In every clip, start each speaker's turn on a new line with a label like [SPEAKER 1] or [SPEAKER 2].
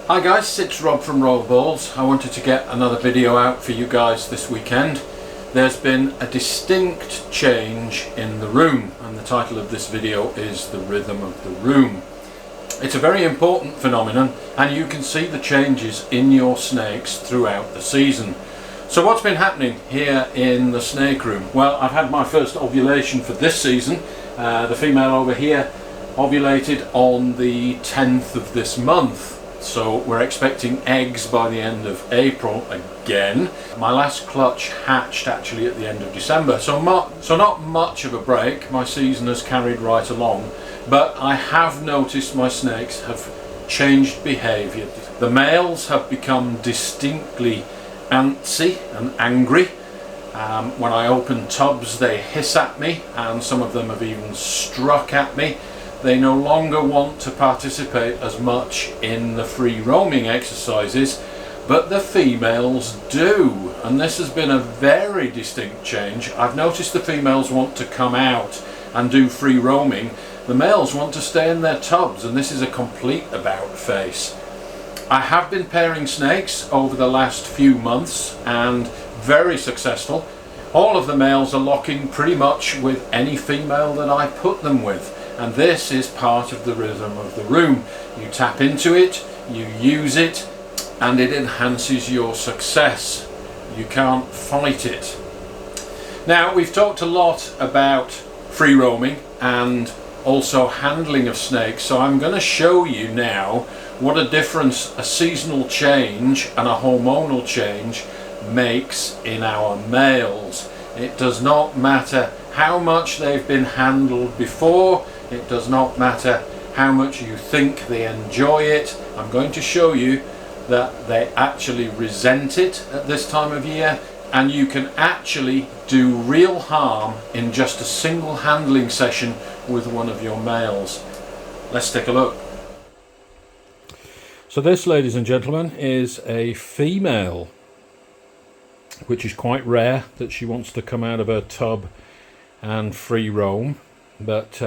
[SPEAKER 1] Hi guys, it's Rob from Rollerballs. I wanted to get another video out for you guys this weekend. There's been a distinct change in the room, and the title of this video is The Rhythm of the Room. It's a very important phenomenon, and you can see the changes in your snakes throughout the season. So what's been happening here in the snake room? Well, I've had my first ovulation for this season. The female over here ovulated on the 10th of this month. So we're expecting eggs by the end of April again. My last clutch hatched actually at the end of December, so not much of a break. My season has carried right along, but I have noticed my snakes have changed behaviour. The males have become distinctly antsy and angry. When I open tubs they hiss at me, and some of them have even struck at me. They no longer want to participate as much in the free roaming exercises, but the females do, and this has been a very distinct change. I've noticed the females want to come out and do free roaming. The males want to stay in their tubs, and this is a complete about face. I have been pairing snakes over the last few months and very successful. All of the males are locking pretty much with any female that I put them with. And this is part of the rhythm of the room. You tap into it, you use it, and it enhances your success. You can't fight it. Now, we've talked a lot about free roaming and also handling of snakes, so I'm going to show you now what a difference a seasonal change and a hormonal change makes in our males. It does not matter how much they've been handled before. It does not matter how much you think they enjoy it. I'm going to show you that they actually resent it at this time of year, and you can actually do real harm in just a single handling session with one of your males. Let's take a look. So this, ladies and gentlemen, is a female, which is quite rare that she wants to come out of her tub and free roam, but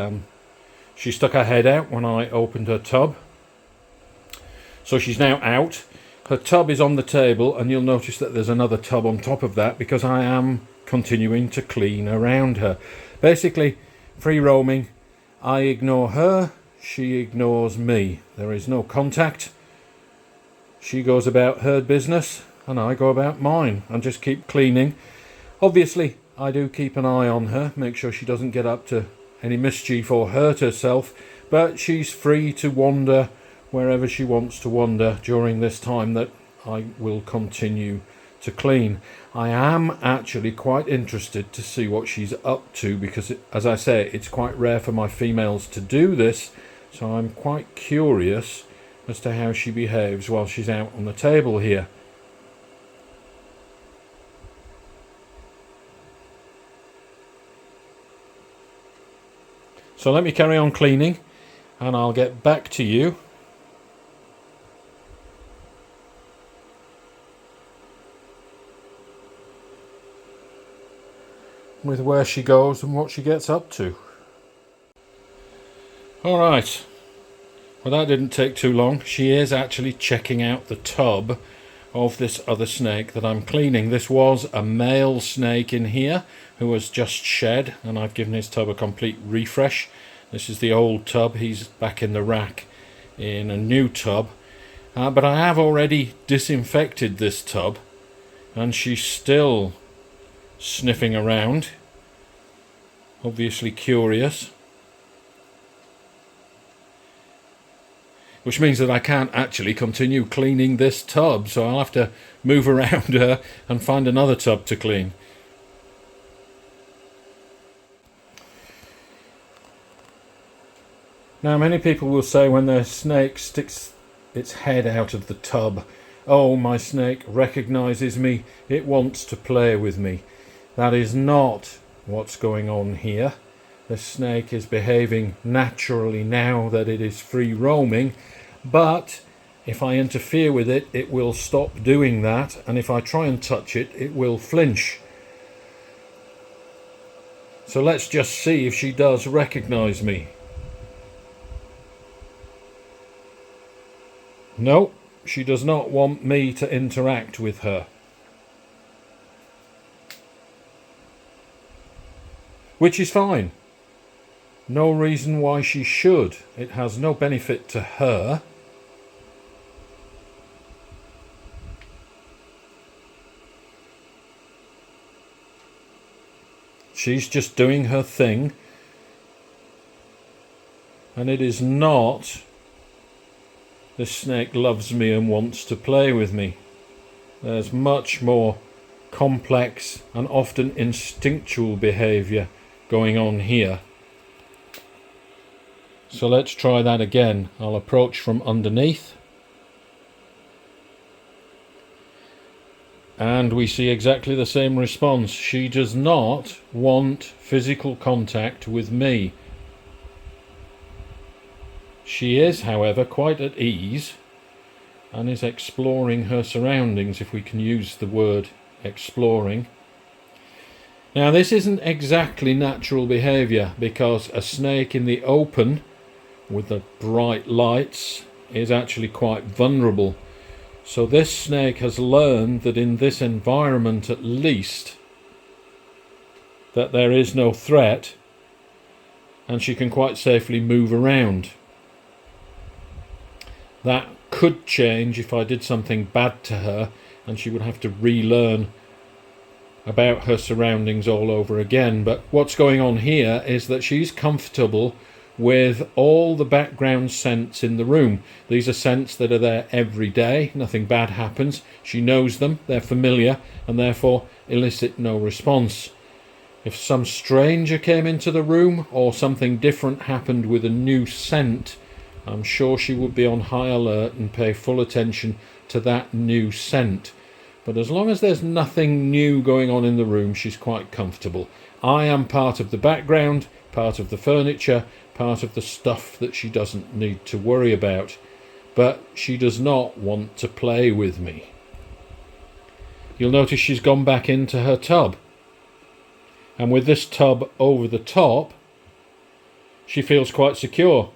[SPEAKER 1] she stuck her head out when I opened her tub. So she's now out. Her tub is on the table, and you'll notice that there's another tub on top of that because I am continuing to clean around her. Basically, free roaming. I ignore her, she ignores me. There is no contact. She goes about her business and I go about mine and just keep cleaning. Obviously, I do keep an eye on her, make sure she doesn't get up to any mischief or hurt herself, but she's free to wander wherever she wants to wander during this time that I will continue to clean. I am actually quite interested to see what she's up to because, as I say, it's quite rare for my females to do this, so I'm quite curious as to how she behaves while she's out on the table here. So let me carry on cleaning and I'll get back to you with where she goes and what she gets up to. Alright, well, that didn't take too long. She is actually checking out the tub of this other snake that I'm cleaning. This was a male snake in here who has just shed, and I've given his tub a complete refresh. This is the old tub. He's back in the rack in a new tub, but I have already disinfected this tub and she's still sniffing around, obviously curious, which means that I can't actually continue cleaning this tub, so I'll have to move around her and find another tub to clean. Now, many people will say when their snake sticks its head out of the tub, "Oh, my snake recognizes me, it wants to play with me." That is not what's going on here. The snake is behaving naturally now that it is free roaming, but if I interfere with it, it will stop doing that, and if I try and touch it, it will flinch. So let's just see if she does recognize me. No, she does not want me to interact with her. Which is fine. No reason why she should. It has no benefit to her. She's just doing her thing. And it is not, this snake loves me and wants to play with me. There's much more complex and often instinctual behaviour going on here. So let's try that again. I'll approach from underneath. And we see exactly the same response. She does not want physical contact with me. She is, however, quite at ease and is exploring her surroundings, if we can use the word exploring. Now, this isn't exactly natural behaviour, because a snake in the open with the bright lights is actually quite vulnerable. So this snake has learned that in this environment, at least, that there is no threat and she can quite safely move around. That could change if I did something bad to her and she would have to relearn about her surroundings all over again. But what's going on here is that she's comfortable with all the background scents in the room. These are scents that are there every day. Nothing bad happens. She knows them. They're familiar and therefore elicit no response. If some stranger came into the room or something different happened with a new scent, I'm sure she would be on high alert and pay full attention to that new scent. But as long as there's nothing new going on in the room, she's quite comfortable. I am part of the background, part of the furniture, part of the stuff that she doesn't need to worry about. But she does not want to play with me. You'll notice she's gone back into her tub. And with this tub over the top, she feels quite secure.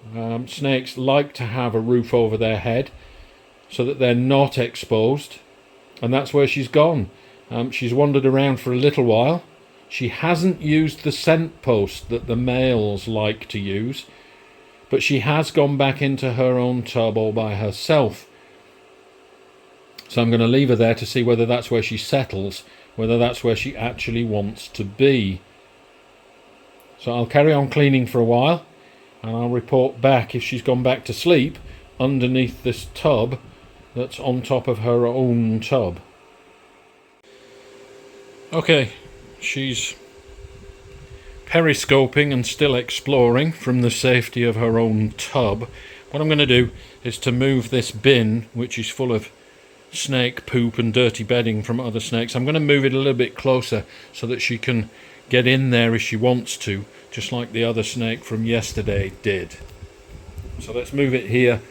[SPEAKER 1] Snakes like to have a roof over their head so that they're not exposed. And that's where she's gone. She's wandered around for a little while. She hasn't used the scent post that the males like to use, but she has gone back into her own tub all by herself. So I'm going to leave her there to see whether that's where she settles, whether that's where she actually wants to be. So I'll carry on cleaning for a while, and I'll report back if she's gone back to sleep underneath this tub that's on top of her own tub. Okay, she's periscoping and still exploring from the safety of her own tub. What I'm going to do is to move this bin, which is full of snake poop and dirty bedding from other snakes. I'm going to move it a little bit closer so that she can get in there if she wants to, just like the other snake from yesterday did. So let's move it here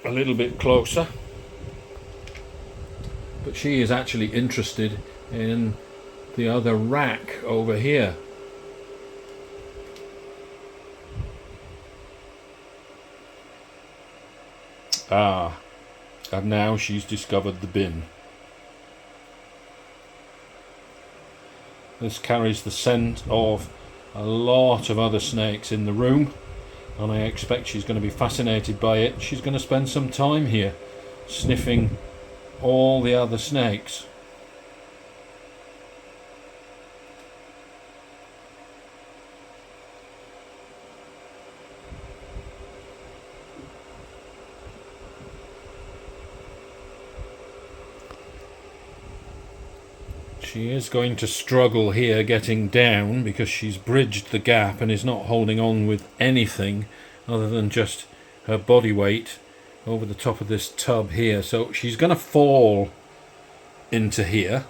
[SPEAKER 1] a little bit closer. But she is actually interested in the other rack over here. Ah, and now she's discovered the bin. This carries the scent of a lot of other snakes in the room, and I expect she's going to be fascinated by it. She's going to spend some time here sniffing all the other snakes. She is going to struggle here getting down because she's bridged the gap and is not holding on with anything other than just her body weight over the top of this tub here. So she's going to fall into here.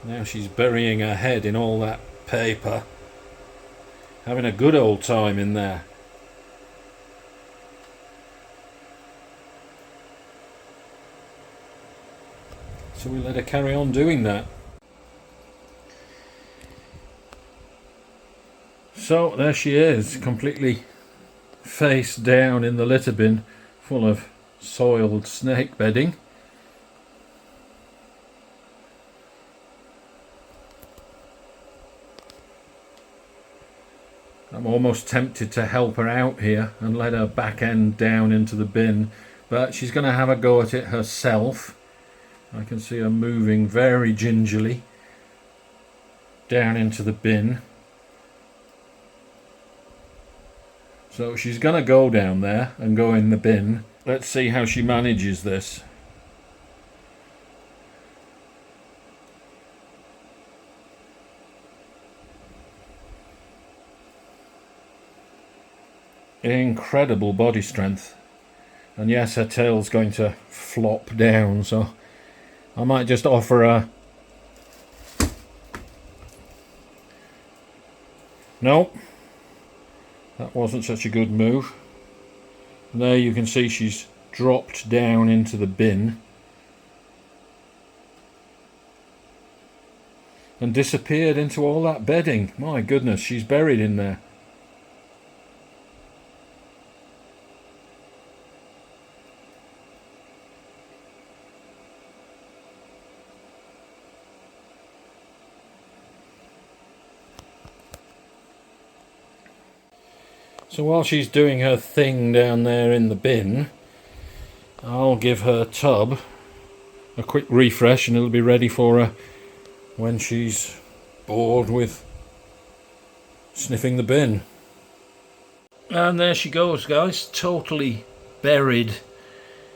[SPEAKER 1] Now she's burying her head in all that paper, having a good old time in there. So we let her carry on doing that. So there she is, completely face down in the litter bin full of soiled snake bedding. I'm almost tempted to help her out here and let her back end down into the bin, but she's going to have a go at it herself. I can see her moving very gingerly down into the bin. So she's going to go down there and go in the bin. Let's see how she manages this. Incredible body strength. And yes, her tail's going to flop down, so I might just offer her... Nope. That wasn't such a good move. And there you can see she's dropped down into the bin and disappeared into all that bedding. My goodness, she's buried in there. So while she's doing her thing down there in the bin, I'll give her tub a quick refresh and it'll be ready for her when she's bored with sniffing the bin. And there she goes, guys, totally buried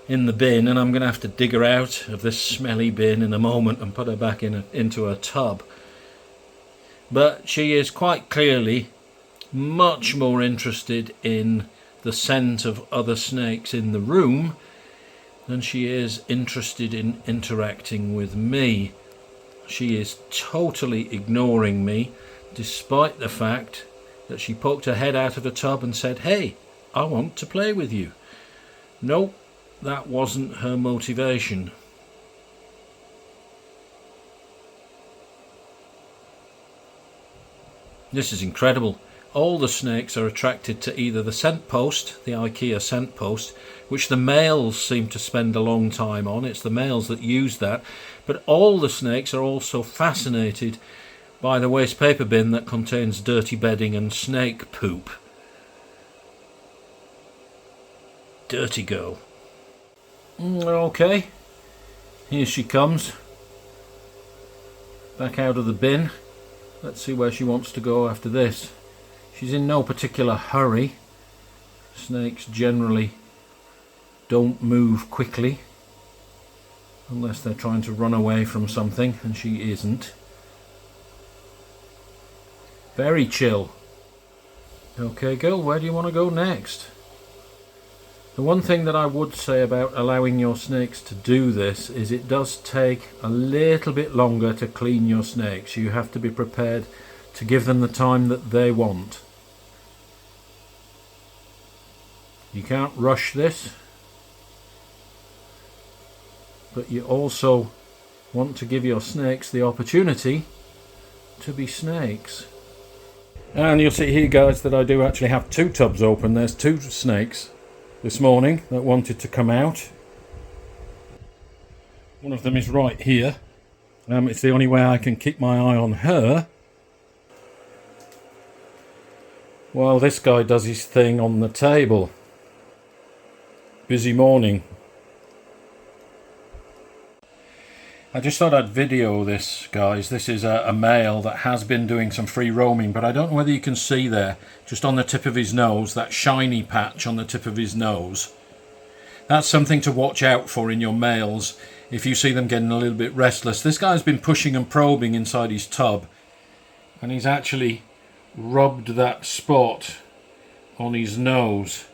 [SPEAKER 1] in the bin, and I'm going to have to dig her out of this smelly bin in a moment and put her back into her tub. But she is quite clearly much more interested in the scent of other snakes in the room than she is interested in interacting with me. She is totally ignoring me, despite the fact that she poked her head out of the tub and said, "Hey, I want to play with you." Nope, that wasn't her motivation. This is incredible. All the snakes are attracted to either the scent post, the IKEA scent post, which the males seem to spend a long time on. It's the males that use that. But all the snakes are also fascinated by the waste paper bin that contains dirty bedding and snake poop. Dirty girl. Okay, here she comes. Back out of the bin. Let's see where she wants to go after this. She's in no particular hurry. Snakes generally don't move quickly unless they're trying to run away from something, and she isn't. Very chill. Okay, girl, where do you want to go next? The one thing that I would say about allowing your snakes to do this is it does take a little bit longer to clean your snakes. You have to be prepared to give them the time that they want. You can't rush this, but you also want to give your snakes the opportunity to be snakes. And you'll see here, guys, that I do actually have two tubs open. There's two snakes this morning that wanted to come out. One of them is right here. It's the only way I can keep my eye on her while this guy does his thing on the table. Busy morning. I just thought I'd video this, guys. This is a male that has been doing some free roaming, but I don't know whether you can see there, just on the tip of his nose, that shiny patch on the tip of his nose. That's something to watch out for in your males if you see them getting a little bit restless. This guy's been pushing and probing inside his tub, and he's actually rubbed that spot on his nose.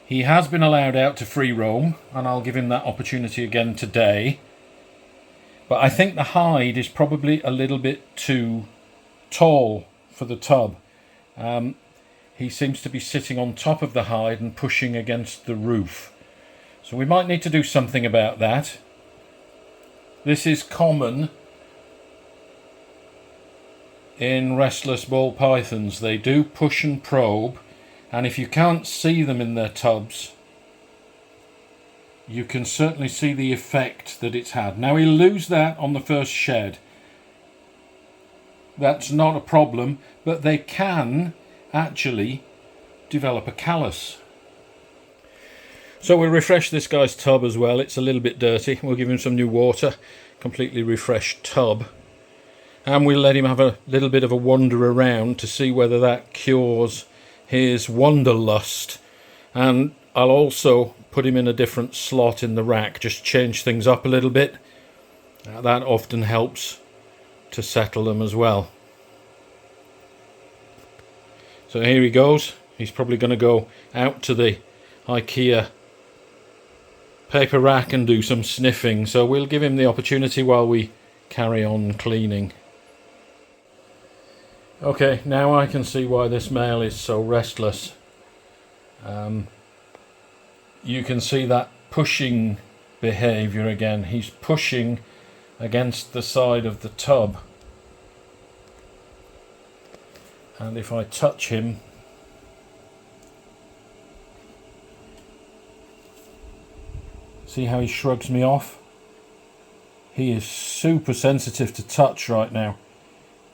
[SPEAKER 1] He has been allowed out to free roam, and I'll give him that opportunity again today. But I think the hide is probably a little bit too tall for the tub. He seems to be sitting on top of the hide and pushing against the roof. So we might need to do something about that. This is common in restless ball pythons. They do push and probe, and if you can't see them in their tubs, you can certainly see the effect that it's had. Now he'll lose that on the first shed. That's not a problem, but they can actually develop a callus. So we'll refresh this guy's tub as well. It's a little bit dirty. We'll give him some new water, completely refreshed tub, and we'll let him have a little bit of a wander around to see whether that cures his wanderlust. And I'll also put him in a different slot in the rack, just change things up a little bit. That often helps to settle them as well. So here he goes. He's probably going to go out to the IKEA paper rack and do some sniffing, so we'll give him the opportunity while we carry on cleaning. Okay, now I can see why this male is so restless. You can see that pushing behaviour again. He's pushing against the side of the tub, and if I touch him, see how he shrugs me off? He is super sensitive to touch right now,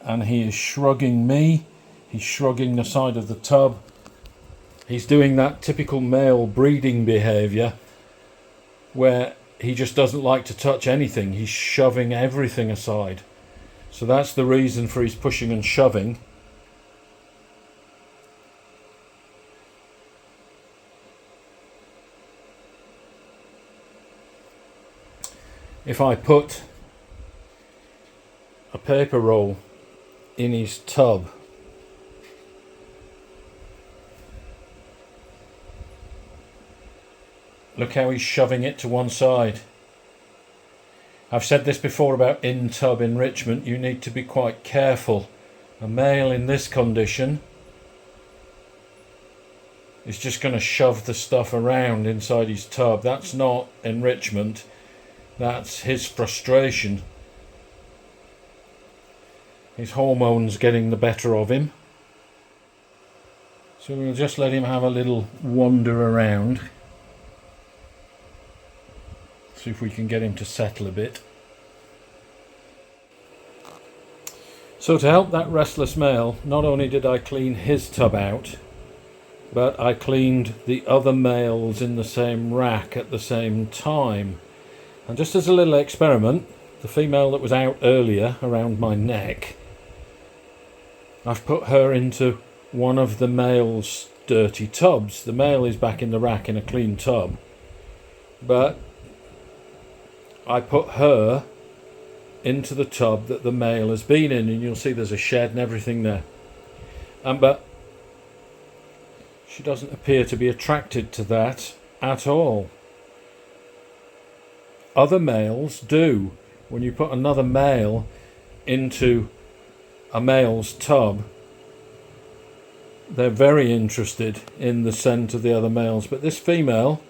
[SPEAKER 1] and he is shrugging me. He's shrugging the side of the tub. He's doing that typical male breeding behaviour where he just doesn't like to touch anything. He's shoving everything aside. So that's the reason for his pushing and shoving. If I put a paper roll in his tub, look how he's shoving it to one side. I've said this before about in-tub enrichment. You need to be quite careful. A male in this condition is just going to shove the stuff around inside his tub. That's not enrichment. That's his frustration. His hormones getting the better of him. So we'll just let him have a little wander around. See if we can get him to settle a bit. So to help that restless male, not only did I clean his tub out, but I cleaned the other males in the same rack at the same time. And just as a little experiment, the female that was out earlier around my neck, I've put her into one of the male's dirty tubs. The male is back in the rack in a clean tub, but I put her into the tub that the male has been in, and you'll see there's a shed and everything there. But she doesn't appear to be attracted to that at all. Other males do. When you put another male into a male's tub, they're very interested in the scent of the other males. But this female,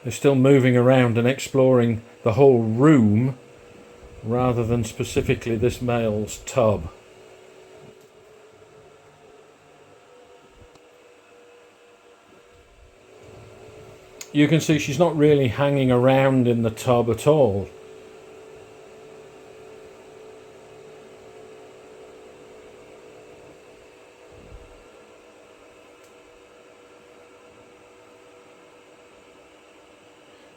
[SPEAKER 1] they're still moving around and exploring the whole room rather than specifically this male's tub. You can see she's not really hanging around in the tub at all.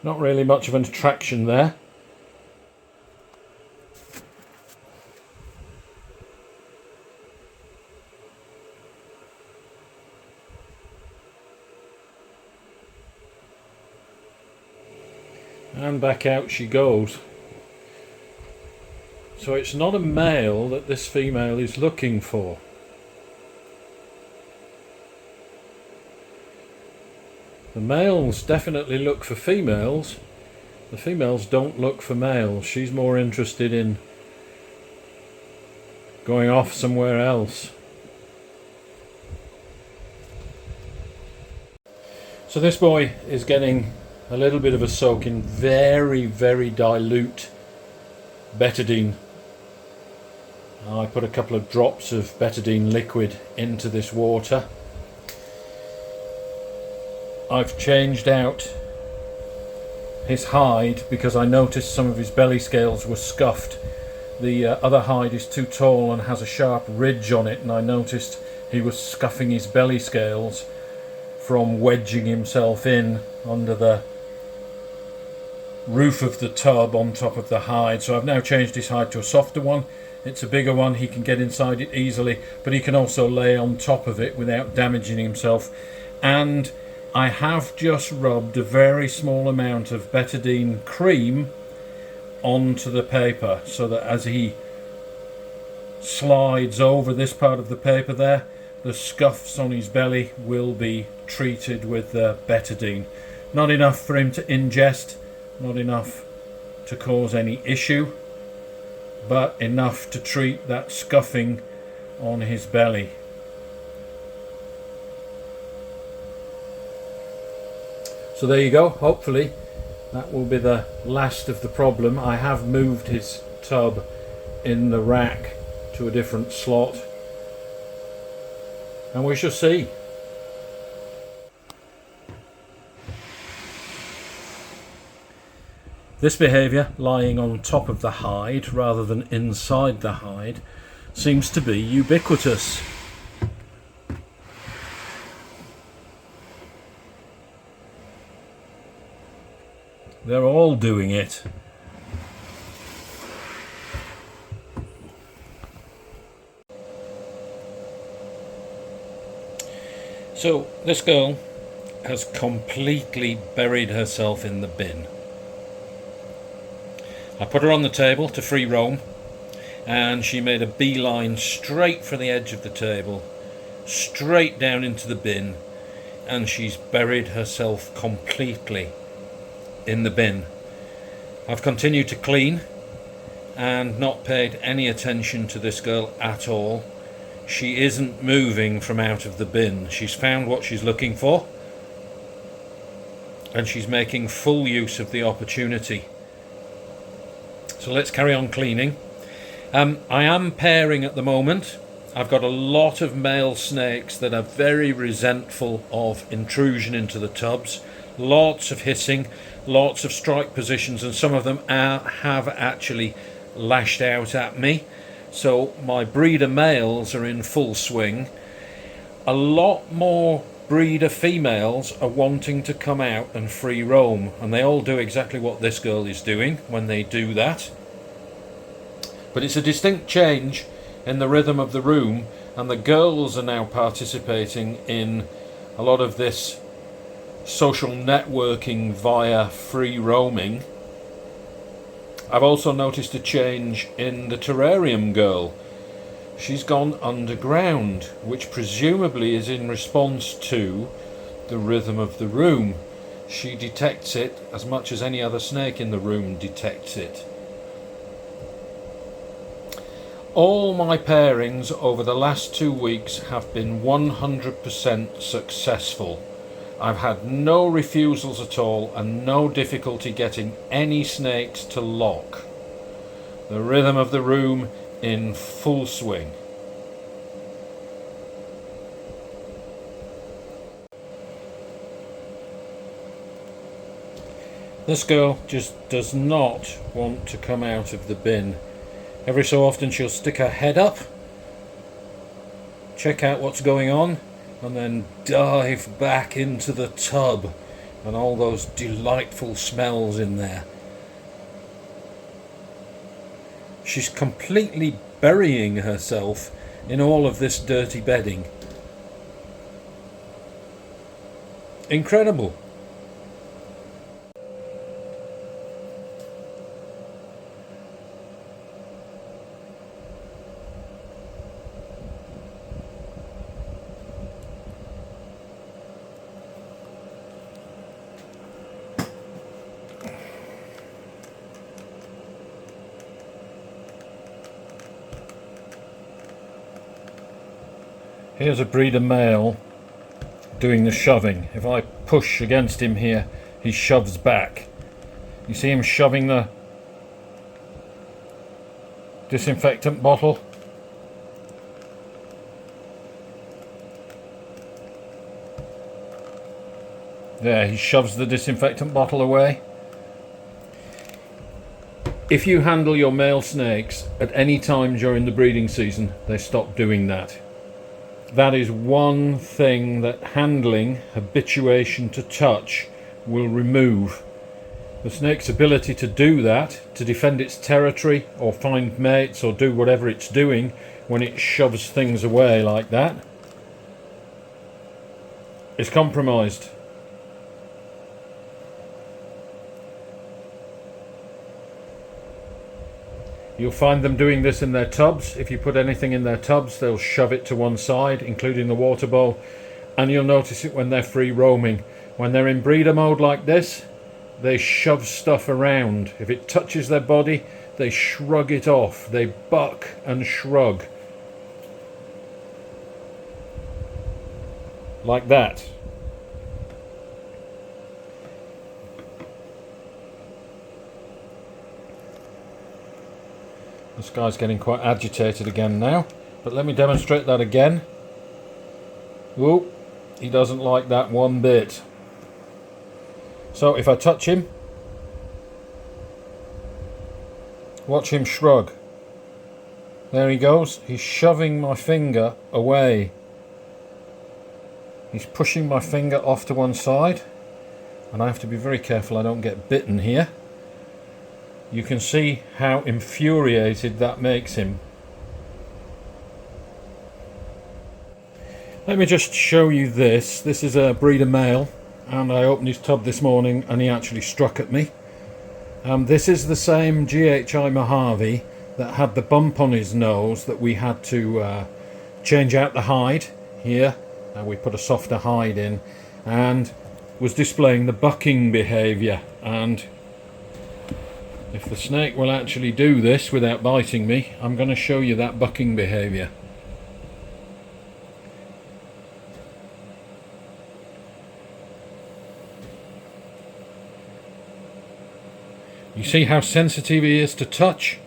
[SPEAKER 1] Not really much of an attraction there. And back out she goes. So it's not a male that this female is looking for. The males definitely look for females. The females don't look for males. She's more interested in going off somewhere else. So this boy is getting a little bit of a soak in very, very dilute betadine. I put a couple of drops of betadine liquid into this water. I've changed out his hide because I noticed some of his belly scales were scuffed. The other hide is too tall and has a sharp ridge on it, and I noticed he was scuffing his belly scales from wedging himself in under the roof of the tub on top of the hide. So I've now changed his hide to a softer one. It's a bigger one, he can get inside it easily, but he can also lay on top of it without damaging himself. And I have just rubbed a very small amount of betadine cream onto the paper, so that as he slides over this part of the paper there, the scuffs on his belly will be treated with the betadine. Not enough for him to ingest, not enough to cause any issue, but enough to treat that scuffing on his belly. So there you go. Hopefully that will be the last of the problem. I have moved his tub in the rack to a different slot, and we shall see. This behaviour, lying on top of the hide rather than inside the hide, seems to be ubiquitous. They're all doing it. So this girl has completely buried herself in the bin. I put her on the table to free roam, and she made a beeline straight for the edge of the table, straight down into the bin, and she's buried herself completely in the bin. I've continued to clean and not paid any attention to this girl at all. She isn't moving from out of the bin. She's found what she's looking for, and she's making full use of the opportunity. So let's carry on cleaning. I am pairing at the moment. I've got a lot of male snakes that are very resentful of intrusion into the tubs. Lots of hissing, lots of strike positions, and some of them have actually lashed out at me. So my breeder males are in full swing. A lot more breeder females are wanting to come out and free roam, and they all do exactly what this girl is doing when they do that. But it's a distinct change in the rhythm of the room, and the girls are now participating in a lot of this social networking via free roaming. I've also noticed a change in the terrarium girl. She's gone underground, which presumably is in response to the rhythm of the room. She detects it as much as any other snake in the room detects it. All my pairings over the last 2 weeks have been 100% successful. I've had no refusals at all and no difficulty getting any snakes to lock. The rhythm of the room in full swing. This girl just does not want to come out of the bin. Every so often she'll stick her head up, check out what's going on, and then dive back into the tub and all those delightful smells in there. She's completely burying herself in all of this dirty bedding. Incredible. Here's a breeder male doing the shoving. If I push against him here, he shoves back. You see him shoving the disinfectant bottle? There, he shoves the disinfectant bottle away. If you handle your male snakes at any time during the breeding season, they stop doing that. That is one thing that handling, habituation to touch, will remove. The snake's ability to do that, to defend its territory or find mates or do whatever it's doing when it shoves things away like that, is compromised. You'll find them doing this in their tubs. If you put anything in their tubs, they'll shove it to one side, including the water bowl, and you'll notice it when they're free roaming. When they're in breeder mode like this, they shove stuff around. If it touches their body, they shrug it off. They buck and shrug. Like that. This guy's getting quite agitated again now, but let me demonstrate that again. Whoop, he doesn't like that one bit. So if I touch him, watch him shrug. There he goes, he's shoving my finger away. He's pushing my finger off to one side, and I have to be very careful I don't get bitten here. You can see how infuriated that makes him. Let me just show you this. This is a breeder male, and I opened his tub this morning and he actually struck at me. This is the same GHI Mojave that had the bump on his nose that we had to change out the hide here. We put a softer hide in, and was displaying the bucking behaviour. And if the snake will actually do this without biting me, I'm going to show you that bucking behaviour. You see how sensitive he is to touch?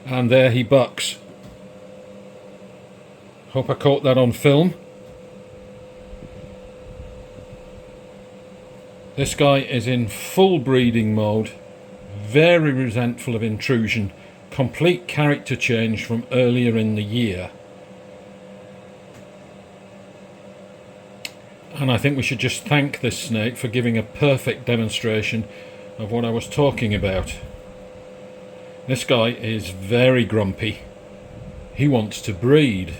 [SPEAKER 1] And there he bucks. Hope I caught that on film. This guy is in full breeding mode, very resentful of intrusion, complete character change from earlier in the year. And I think we should just thank this snake for giving a perfect demonstration of what I was talking about. This guy is very grumpy. He wants to breed.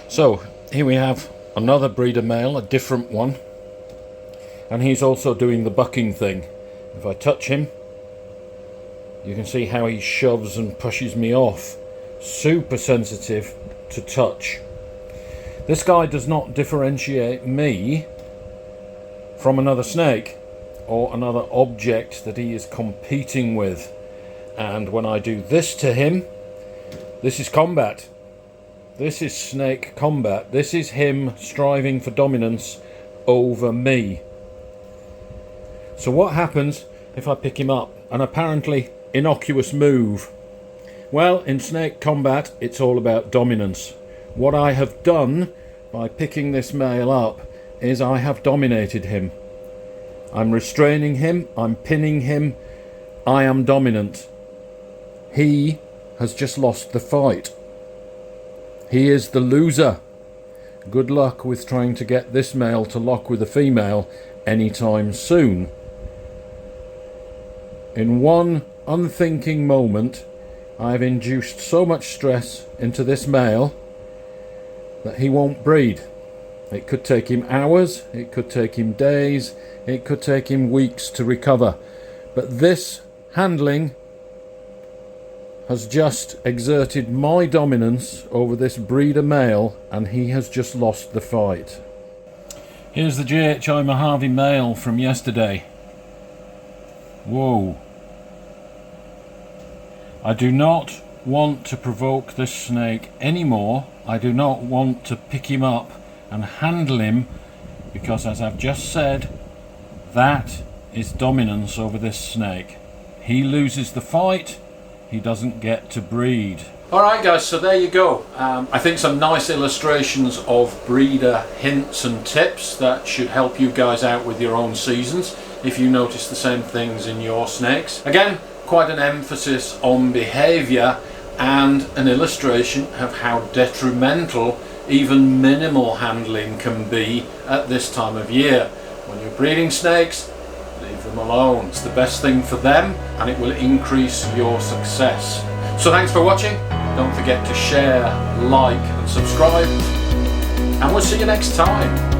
[SPEAKER 1] So here we have another breeder male, a different one, and he's also doing the bucking thing. If I touch him, you can see how he shoves and pushes me off. Super sensitive to touch. This guy does not differentiate me from another snake or another object that he is competing with. And when I do this to him, this is combat. This is snake combat. This is him striving for dominance over me. So what happens if I pick him up? An apparently innocuous move. Well, in snake combat, it's all about dominance. What I have done by picking this male up is I have dominated him. I'm restraining him, I'm pinning him, I am dominant. He has just lost the fight. He is the loser. Good luck with trying to get this male to lock with a female anytime soon. In one unthinking moment, I've induced so much stress into this male that he won't breed. It could take him hours, it could take him days, it could take him weeks to recover. But this handling has just exerted my dominance over this breeder male, and he has just lost the fight. Here's the JHI Mojave male from yesterday. Whoa. I do not want to provoke this snake anymore. I do not want to pick him up and handle him, because as I've just said, that is dominance over this snake. He loses the fight, he doesn't get to breed. Alright guys, so there you go. I think some nice illustrations of breeder hints and tips that should help you guys out with your own seasons if you notice the same things in your snakes. Again, quite an emphasis on behaviour and an illustration of how detrimental even minimal handling can be at this time of year. When you're breeding snakes, leave them alone. It's the best thing for them, and it will increase your success. So thanks for watching. Don't forget to share, like and subscribe, and we'll see you next time.